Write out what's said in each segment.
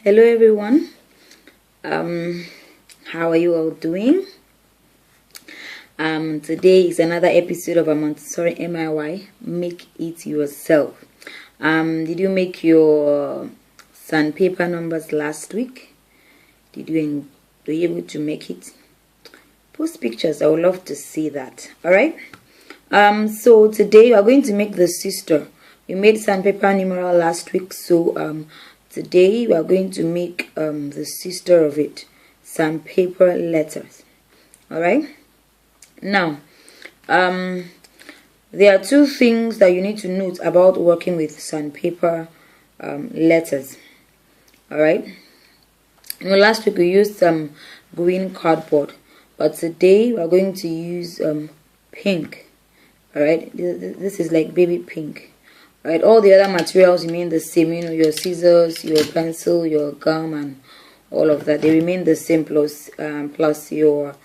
Hello everyone. How are you all doing? Today is another episode of a Montessori MIY. Make it yourself. Did you make your sandpaper numbers last week? Were you able to make it? Post pictures. I would love to see that. Alright. So today we are going to make the sister. We made sandpaper numeral last week, so today we are going to make the sister of it, sandpaper letters. Alright. Now, there are two things that you need to note about working with sandpaper letters. Alright. Last week we used some green cardboard, but today we are going to use pink. Alright. This is like baby pink. Right, all the other materials remain the same, your scissors, your pencil, your gum, and all of that. They remain the same, plus your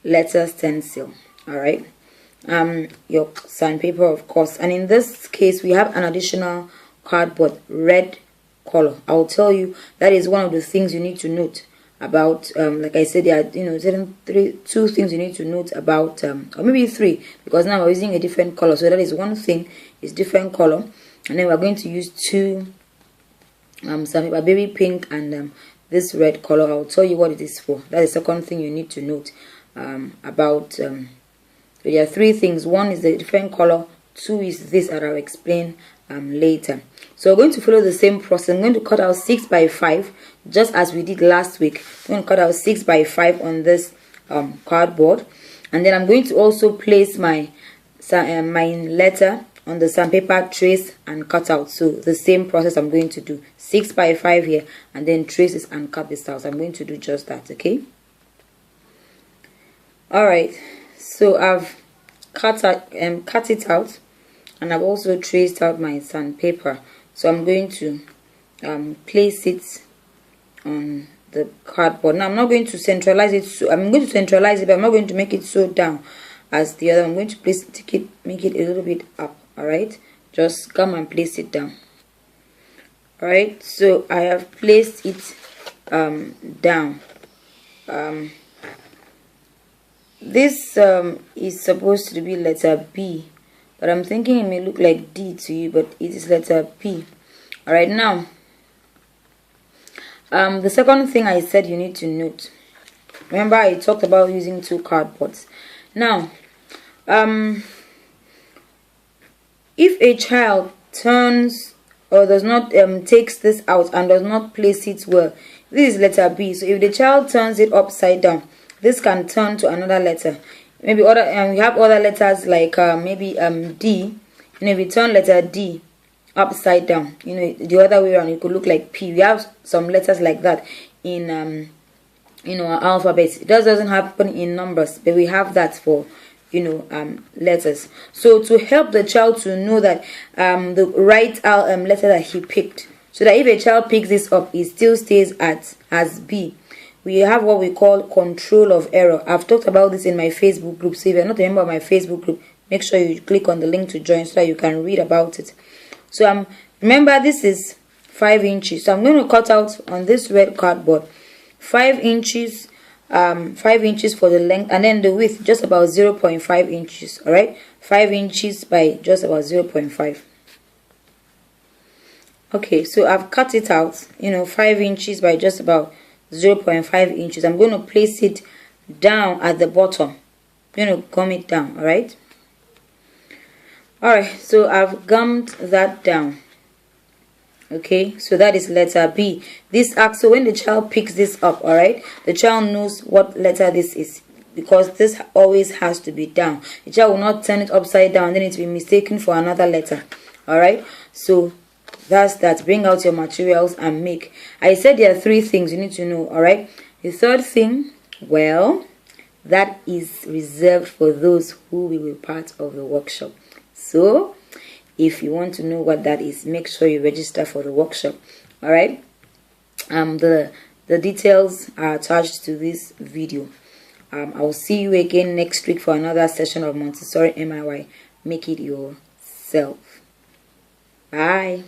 letter stencil. Alright, your sandpaper, of course. And in this case, we have an additional cardboard, red color. I'll tell you that is one of the things you need to note about. Like I said, there are two things you need to note about, or maybe three, because now we're using a different color. So that is one thing, is different color, and then we're going to use two sandpaper, baby pink and this red color. I'll tell you what it is for. That is the second thing you need to note about. So there are three things. One is the different color. Two is this, and I'll explain later. So we're going to follow the same process. I'm going to cut out 6 by 5 just as we did last week. I'm going to cut out 6 by 5 on this cardboard, and then I'm going to also place my letter on the sandpaper, trace and cut out. So the same process I'm going to do, 6 by 5 here, and then traces and cut this out. So I'm going to do just that. Okay. Alright, so I've cut it out, and I've also traced out my sandpaper. So I'm going to place it on the cardboard. Now I'm not going to centralize it. So I'm going to centralize it, but I'm not going to make it so down as the other. I'm going to make it a little bit up. All right, just come and place it down. All right, so I have placed it down. This is supposed to be letter B, but I'm thinking it may look like D to you, but it is letter P. Alright, now, the second thing I said you need to note. Remember, I talked about using two cardboards. Now, if a child turns or does not takes this out and does not place it well, this is letter B. So if the child turns it upside down, this can turn to another letter. Maybe we have other letters like maybe D. If you turn letter D upside down, the other way around, it could look like P. We have some letters like that in our alphabet. It doesn't happen in numbers, but we have that for letters. So to help the child to know that the right letter that he picked, so that if a child picks this up, it still stays as B. We have what we call control of error. I've talked about this in my Facebook group. So if you're not a member of my Facebook group, make sure you click on the link to join so that you can read about it. So remember, this is 5 inches. So I'm going to cut out on this red cardboard 5 inches, 5 inches for the length, and then the width just about 0.5 inches. All right, 5 inches by just about 0.5. Okay, so I've cut it out. 5 inches by just about 0.5 inches. I'm going to place it down at the bottom. I'm going to gum it down. Alright, so I've gummed that down. Okay, so that is letter B. This acts, so when the child picks this up, alright, the child knows what letter this is, because this always has to be down. The child will not turn it upside down, then it will be mistaken for another letter. Alright, so that's that. Bring out your materials and make. I said there are 3 things you need to know. Alright, the third thing, well, that is reserved for those who will be part of the workshop. So if you want to know what that is, make sure you register for the workshop. Alright, the details are attached to this video. I'll see you again next week for another session of Montessori MIY. Make it yourself. Bye.